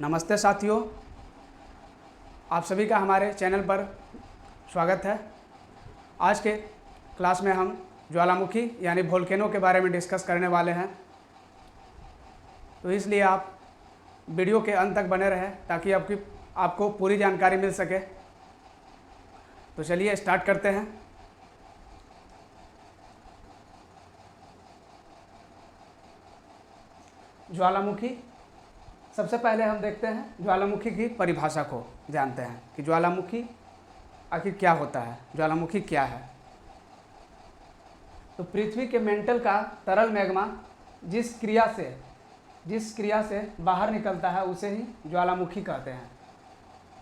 नमस्ते साथियों, आप सभी का हमारे चैनल पर स्वागत है। आज के क्लास में हम ज्वालामुखी यानी वोल्केनो के बारे में डिस्कस करने वाले हैं, तो इसलिए आप वीडियो के अंत तक बने रहें ताकि आपको पूरी जानकारी मिल सके। तो चलिए स्टार्ट करते हैं। ज्वालामुखी, सबसे पहले हम देखते हैं ज्वालामुखी की परिभाषा को जानते हैं कि ज्वालामुखी आखिर क्या होता है, ज्वालामुखी क्या है। तो पृथ्वी के मेंटल का तरल मैग्मा जिस क्रिया से बाहर निकलता है उसे ही ज्वालामुखी कहते हैं।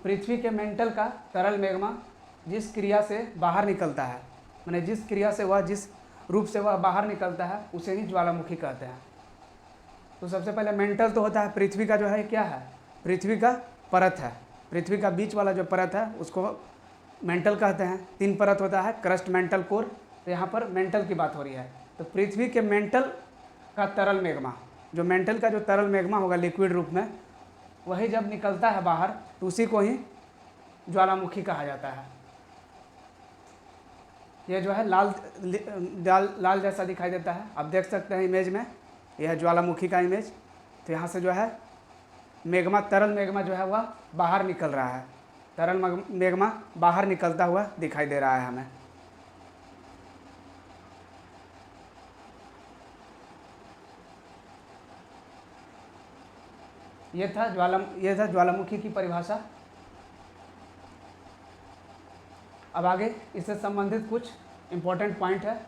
पृथ्वी के मेंटल का तरल मैग्मा जिस क्रिया से बाहर निकलता है, माने जिस क्रिया से वह जिस रूप से वह बाहर निकलता है उसे ही ज्वालामुखी कहते हैं। तो सबसे पहले मेंटल तो होता है पृथ्वी का जो है क्या है, पृथ्वी का परत है। पृथ्वी का बीच वाला जो परत है उसको मेंटल कहते हैं। 3 परत होता है, क्रस्ट, मेंटल, कोर। तो यहाँ पर मेंटल की बात हो रही है। तो पृथ्वी के मेंटल का तरल मैग्मा, जो मेंटल का जो तरल मैग्मा होगा लिक्विड रूप में, वही जब निकलता है बाहर तो उसी को ही ज्वालामुखी कहा जाता है। ये जो है लाल जैसा दिखाई देता है, आप देख सकते हैं इमेज में। यह है ज्वालामुखी का इमेज। तो यहाँ से जो है मैग्मा, तरल मैग्मा जो है वह बाहर निकल रहा है। तरल मैग्मा बाहर निकलता हुआ दिखाई दे रहा है हमें। ये था ज्वालामुखी की परिभाषा। अब आगे इससे संबंधित कुछ इम्पोर्टेंट पॉइंट है,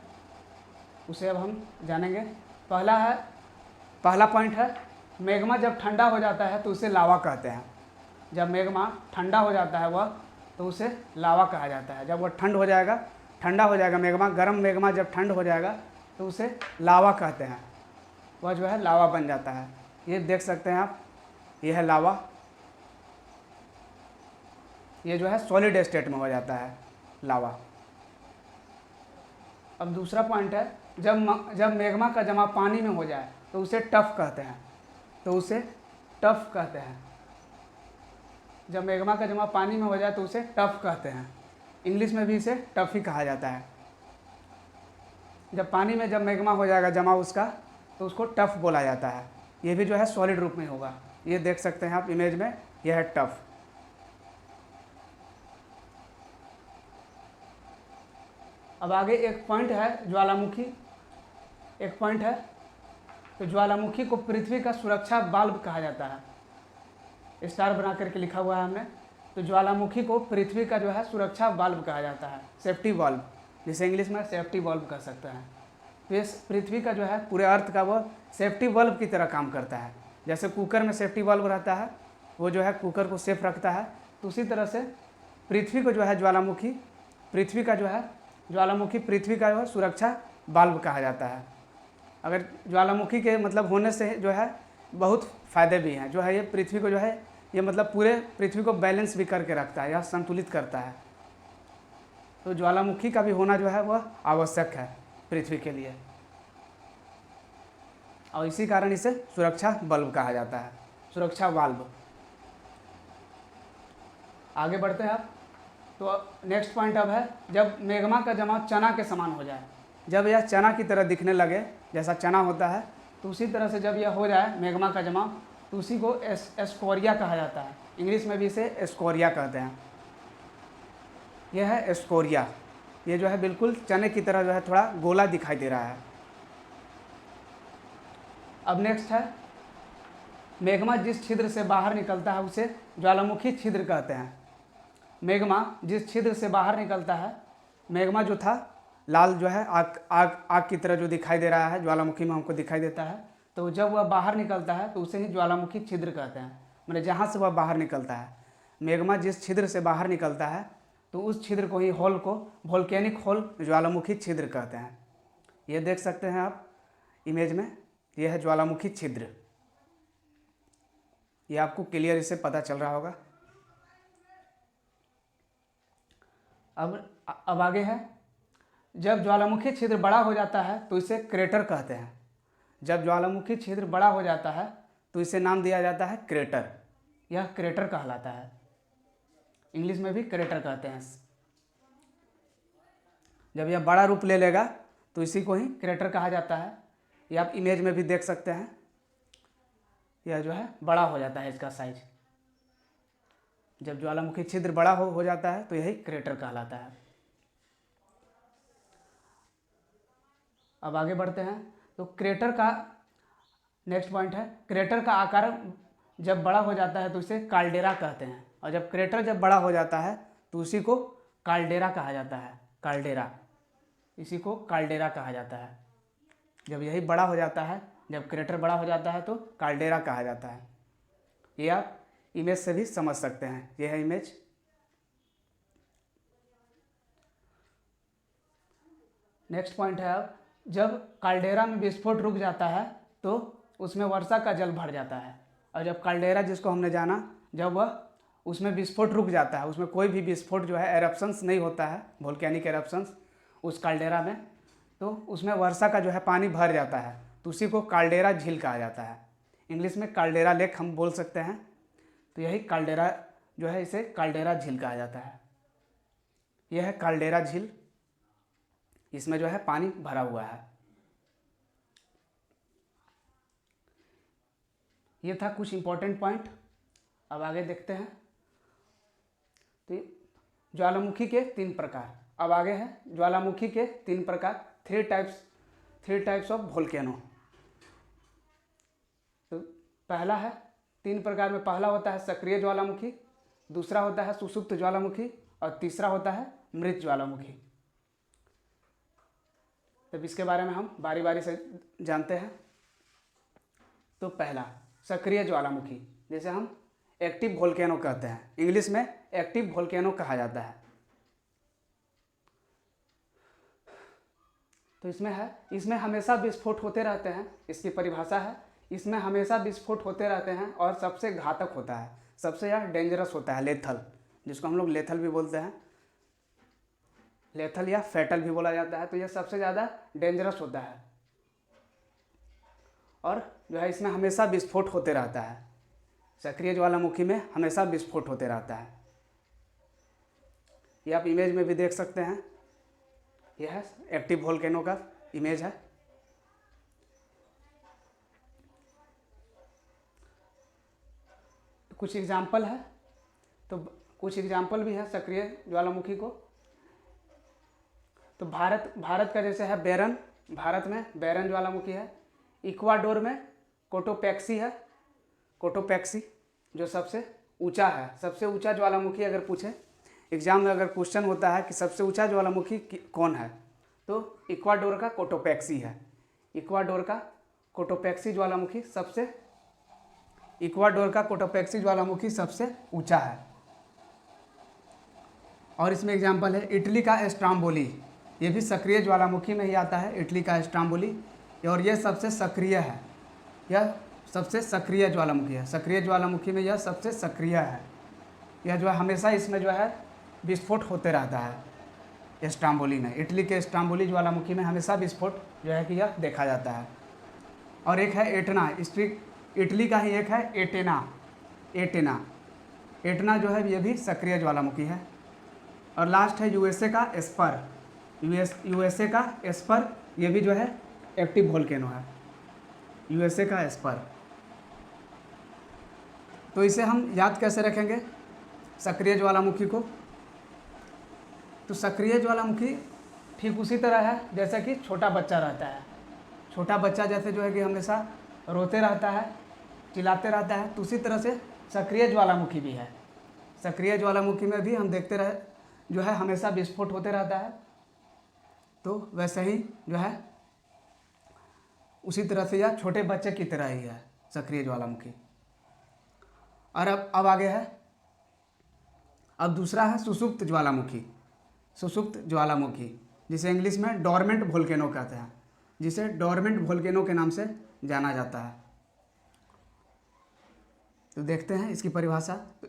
उसे अब हम जानेंगे। पहला पॉइंट है, मैग्मा जब ठंडा हो जाता है तो उसे लावा कहते हैं। जब मैग्मा ठंडा हो जाता है वह, तो उसे लावा कहा जाता है। जब वह ठंडा हो जाएगा मैग्मा, गर्म मैग्मा जब ठंड हो जाएगा तो उसे लावा कहते हैं। वह जो है लावा बन जाता है। ये देख सकते हैं आप, यह है लावा। ये जो है सॉलिड स्टेट में हो जाता है लावा। अब दूसरा पॉइंट है, जब मैग्मा का जमा पानी में हो जाए तो उसे टफ कहते हैं। जब मैग्मा का जमा पानी में हो जाए तो उसे टफ कहते हैं। इंग्लिश में भी इसे टफ ही कहा जाता है। जब मैग्मा हो जाएगा जमा उसका, तो उसको टफ बोला जाता है। ये भी जो है सॉलिड रूप में होगा। ये देख सकते हैं आप इमेज में, यह है टफ। अब आगे एक पॉइंट है तो ज्वालामुखी को पृथ्वी का सुरक्षा वाल्व कहा जाता है। स्टार बना करके लिखा हुआ है हमने। तो ज्वालामुखी को पृथ्वी का जो है सुरक्षा वाल्व कहा जाता है, सेफ्टी वाल्व, जिसे इंग्लिश में सेफ्टी वाल्व कह सकते हैं। तो इस पृथ्वी का जो है पूरे अर्थ का वो सेफ्टी वाल्व की तरह काम करता है। जैसे कुकर में सेफ्टी वाल्व रहता है, वो जो है कुकर को सेफ रखता है, तो उसी तरह से पृथ्वी को जो है पृथ्वी का जो है सुरक्षा वाल्व कहा जाता है। अगर ज्वालामुखी के मतलब होने से जो है बहुत फ़ायदे भी हैं। जो है ये पृथ्वी को जो है ये मतलब पूरे पृथ्वी को बैलेंस भी करके रखता है या संतुलित करता है। तो ज्वालामुखी का भी होना जो है वह आवश्यक है पृथ्वी के लिए, और इसी कारण इसे सुरक्षा बल्ब कहा जाता है, सुरक्षा वाल्व। आगे बढ़ते हैं आप। तो नेक्स्ट पॉइंट अब है, जब मैग्मा का जमाव चना के समान हो जाए, जब यह चना की तरह दिखने लगे, जैसा चना होता है, तो उसी तरह से जब यह हो जाए मैग्मा का जमाव, तो उसी को एस्कोरिया कहा जाता है। इंग्लिश में भी इसे एस्कोरिया कहते हैं। यह है एस्कोरिया। ये जो है बिल्कुल चने की तरह जो है थोड़ा गोला दिखाई दे रहा है। अब नेक्स्ट है, मैग्मा जिस छिद्र से बाहर निकलता है उसे ज्वालामुखी छिद्र कहते हैं। मैग्मा जिस छिद्र से बाहर निकलता है, मैग्मा जो था लाल जो है आग की तरह जो दिखाई दे रहा है ज्वालामुखी में हमको दिखाई देता है, तो जब वह बाहर निकलता है तो उसे ही ज्वालामुखी छिद्र कहते हैं। माने जहाँ से वह बाहर निकलता है, मैग्मा जिस छिद्र से बाहर निकलता है तो उस छिद्र को ही होल को वोल्केनिक होल, ज्वालामुखी छिद्र कहते हैं। ये देख सकते हैं आप इमेज में, यह है ज्वालामुखी छिद्र। ये आपको क्लियर इससे पता चल रहा होगा। अब आगे है, जब ज्वालामुखी छिद्र बड़ा हो जाता है तो इसे क्रेटर कहते हैं। जब ज्वालामुखी छिद्र बड़ा हो जाता है तो इसे नाम दिया जाता है क्रेटर। यह क्रेटर कहलाता है। इंग्लिश में भी क्रेटर कहते हैं। जब यह बड़ा रूप ले लेगा तो इसी को ही क्रेटर कहा जाता है। ये आप इमेज में भी देख सकते हैं, यह जो है बड़ा हो जाता है इसका साइज। जब ज्वालामुखी छिद्र बड़ा हो जाता है तो यही क्रेटर कहलाता है। अब आगे बढ़ते हैं। तो क्रेटर का नेक्स्ट पॉइंट है, क्रेटर का आकार जब बड़ा हो जाता है तो इसे काल्डेरा कहते हैं। और जब क्रेटर जब बड़ा हो जाता है तो उसी को काल्डेरा कहा जाता है। काल्डेरा, इसी को काल्डेरा कहा जाता है। जब यही बड़ा हो जाता है, जब क्रेटर बड़ा हो जाता है तो काल्डेरा कहा जाता है। ये आप इमेज से भी समझ सकते हैं। यह है इमेज। नेक्स्ट पॉइंट है, अब जब काल्डेरा में विस्फोट रुक जाता है तो उसमें वर्षा का जल भर जाता है। और जब काल्डेरा जिसको हमने जाना, जब वह उसमें विस्फोट रुक जाता है, उसमें कोई भी विस्फोट जो है एरप्शंस नहीं होता है, वोल्केनिक एरप्शंस उस काल्डेरा में, तो उसमें वर्षा का जो है पानी भर जाता है, तो उसी को काल्डेरा झील कहा जाता है। इंग्लिश में काल्डेरा लेक हम बोल सकते हैं। तो यही काल्डेरा जो है, इसे काल्डेरा झील कहा जाता है। यह है काल्डेरा झील, इसमें जो है पानी भरा हुआ है। ये था कुछ इंपॉर्टेंट पॉइंट। अब आगे देखते हैं। तो ज्वालामुखी के 3 प्रकार। अब आगे है ज्वालामुखी के 3 प्रकार, 3 टाइप्स ऑफ वोल्केनो। तो पहला है, 3 प्रकार में पहला होता है सक्रिय ज्वालामुखी, दूसरा होता है सुषुप्त ज्वालामुखी और तीसरा होता है मृत ज्वालामुखी। तब इसके बारे में हम बारी बारी से जानते हैं। तो पहला सक्रिय ज्वालामुखी, जैसे हम एक्टिव वोल्केनो कहते हैं, इंग्लिश में एक्टिव वोल्केनो कहा जाता है। तो इसमें हमेशा विस्फोट होते रहते हैं। इसकी परिभाषा है, इसमें हमेशा विस्फोट होते रहते हैं और सबसे घातक होता है, सबसे यह डेंजरस होता है, लेथल, जिसको हम लोग लेथल भी बोलते हैं, लेथल या फैटल भी बोला जाता है। तो यह सबसे ज़्यादा डेंजरस होता है और जो है इसमें हमेशा विस्फोट होते रहता है। सक्रिय ज्वालामुखी में हमेशा विस्फोट होते रहता है। ये आप इमेज में भी देख सकते हैं। यह है एक्टिव वोल्केनो का इमेज है। कुछ एग्जाम्पल है, तो कुछ एग्जाम्पल भी है सक्रिय ज्वालामुखी को। तो भारत का जैसे है बेरन, भारत में बेरन ज्वालामुखी है। इक्वाडोर में कोटोपैक्सी है, कोटोपैक्सी जो सबसे ऊंचा है। सबसे ऊंचा ज्वालामुखी अगर पूछे एग्जाम में, अगर क्वेश्चन होता है कि सबसे ऊंचा ज्वालामुखी कौन है, तो इक्वाडोर का कोटोपैक्सी है। इक्वाडोर का कोटोपैक्सी ज्वालामुखी सबसे ऊंचा है। और इसमें एग्जाम्पल है इटली का स्ट्राम्बोली, ये भी सक्रिय ज्वालामुखी में ही आता है, इटली का स्ट्राम्बोली। और यह सबसे सक्रिय है, यह सबसे सक्रिय ज्वालामुखी है। सक्रिय ज्वालामुखी में यह सबसे सक्रिय है। यह जो है हमेशा इसमें जो है विस्फोट होते रहता है। स्ट्राम्बोली में, इटली के स्ट्राम्बोली ज्वालामुखी में हमेशा विस्फोट जो है कि यह देखा जाता है। और एक है एटना, इटली का ही एक है एटना जो है ये भी सक्रिय ज्वालामुखी है। और लास्ट है यूएसए का एस्पर, ये भी जो है एक्टिव वोल्केनो है, यूएसए का एस्पर। तो इसे हम याद कैसे रखेंगे सक्रिय ज्वालामुखी को? तो सक्रिय ज्वालामुखी ठीक उसी तरह है जैसे कि छोटा बच्चा रहता है। छोटा बच्चा जैसे जो है कि हमेशा रोते रहता है, चिल्लाते रहता है, तो उसी तरह से सक्रिय ज्वालामुखी भी है। सक्रिय ज्वालामुखी में भी हम देखते रहे जो है हमेशा विस्फोट होते रहता है। तो वैसे ही जो है उसी तरह से यह छोटे बच्चे की तरह ही है सक्रिय ज्वालामुखी। और अब आगे है, अब दूसरा है सुषुप्त ज्वालामुखी। सुषुप्त ज्वालामुखी जिसे इंग्लिश में डोरमेंट वोल्केनो कहते हैं, जिसे डोरमेंट वोल्केनो के नाम से जाना जाता है। तो देखते हैं इसकी परिभाषा। तो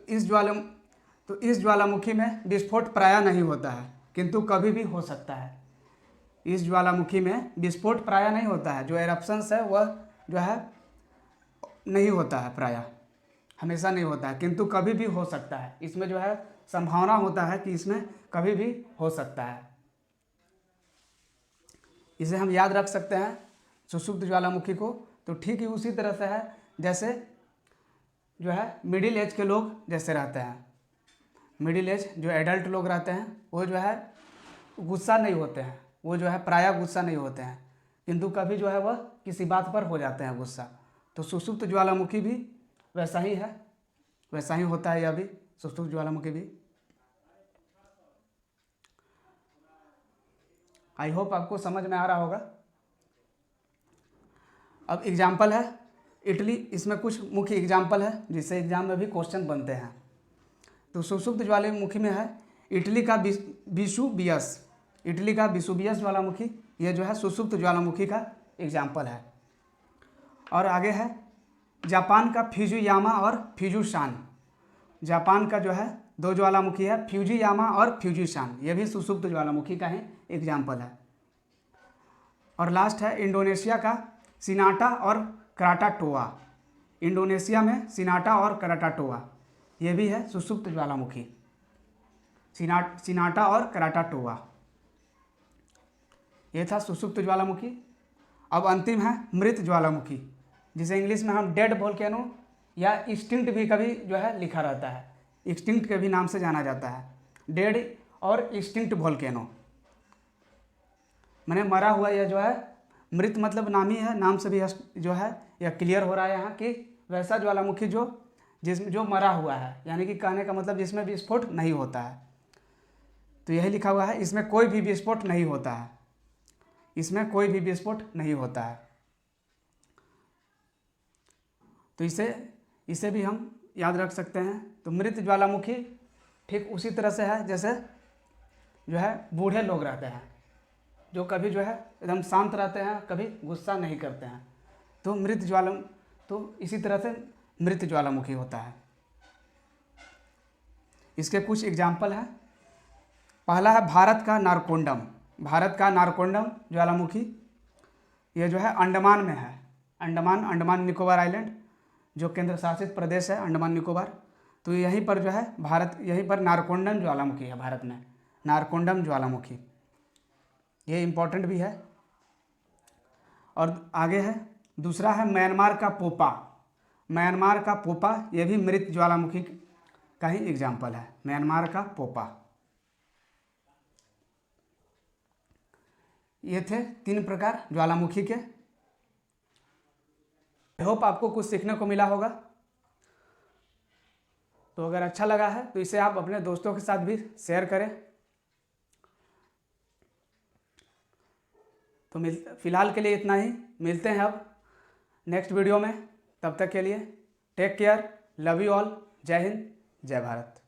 इस ज्वालामुखी में विस्फोट प्रायः नहीं होता है, किंतु कभी भी हो सकता है। इस ज्वालामुखी में विस्फोट प्रायः नहीं होता है, जो एरप्शंस है वह जो है नहीं होता है प्रायः, हमेशा नहीं होता है, किंतु कभी भी हो सकता है। इसमें जो है संभावना होता है कि इसमें कभी भी हो सकता है। इसे हम याद रख सकते हैं सुषुप्त ज्वालामुखी को। तो ठीक ही उसी तरह से है जैसे जो है मिडिल एज के लोग जैसे रहते हैं, मिडिल एज जो एडल्ट लोग रहते हैं वो जो है गुस्सा नहीं होते हैं, वो जो है प्रायः गुस्सा नहीं होते हैं, किंतु कभी जो है वह किसी बात पर हो जाते हैं गुस्सा। तो सुषुप्त ज्वालामुखी भी वैसा ही है, वैसा ही होता है यह भी, सुषुप्त ज्वालामुखी भी। आई होप आपको समझ में आ रहा होगा। अब एग्जाम्पल है इटली, इसमें कुछ मुख्य एग्जाम्पल है जिससे एग्जाम में भी क्वेश्चन बनते हैं। तो सुषुप्त ज्वालामुखी में है इटली का विसुवियस, इटली का विसुवियस ज्वालामुखी, यह जो है सुषुप्त ज्वालामुखी का एग्जाम्पल है। और आगे है जापान का फ्यूजियामा और फ्यूजुशान, जापान का जो है दो ज्वालामुखी है फ्यूजियामा और फ्यूजुशान, यह भी सुषुप्त ज्वालामुखी का ही एग्जाम्पल है। और लास्ट है इंडोनेशिया का सिनाटा और क्राटाटोआ, इंडोनेशिया में सिनाटा और क्राटाटोआ, यह भी है सुषुप्त ज्वालामुखी, सिनाटा और क्राटाटोआ, यह था सुषुप्त ज्वालामुखी। अब अंतिम है मृत ज्वालामुखी, जिसे इंग्लिश में हम डेड वोल्केनो या एक्सटिंक्ट भी कभी जो है लिखा रहता है, एक्सटिंक्ट के भी नाम से जाना जाता है, डेड और एक्सटिंक्ट वोल्केनो, मैंने मरा हुआ। यह जो है मृत मतलब नाम ही है, नाम से भी जो है यह क्लियर हो रहा है यहाँ कि वैसा ज्वालामुखी जो मरा हुआ है, यानी कि कहने का मतलब जिसमें विस्फोट नहीं होता है। तो यही लिखा हुआ है, इसमें कोई भी विस्फोट नहीं होता है, इसमें कोई भी विस्फोट नहीं होता है। तो इसे भी हम याद रख सकते हैं। तो मृत ज्वालामुखी ठीक उसी तरह से है जैसे जो है बूढ़े लोग रहते हैं, जो कभी जो है एकदम शांत रहते हैं, कभी गुस्सा नहीं करते हैं, तो इसी तरह से मृत ज्वालामुखी होता है। इसके कुछ एग्जाम्पल हैं। पहला है भारत का नारकोंडम, भारत का नारकोंडम ज्वालामुखी, यह जो है अंडमान में है, अंडमान निकोबार आइलैंड जो केंद्र शासित प्रदेश है अंडमान निकोबार। तो यहीं पर जो है यहीं पर नारकोंडम ज्वालामुखी है, भारत में नारकोंडम ज्वालामुखी, ये इम्पोर्टेंट भी है। और आगे है दूसरा है म्यांमार का पोपा, म्यांमार का पोपा, यह भी मृत ज्वालामुखी का ही एग्जाम्पल है, म्यांमार का पोपा। ये थे 3 प्रकार ज्वालामुखी के। आई होप आपको कुछ सीखने को मिला होगा। तो अगर अच्छा लगा है तो इसे आप अपने दोस्तों के साथ भी शेयर करें। तो फिलहाल के लिए इतना ही, मिलते हैं अब नेक्स्ट वीडियो में। तब तक के लिए take care, love you all, जय हिंद, जय भारत।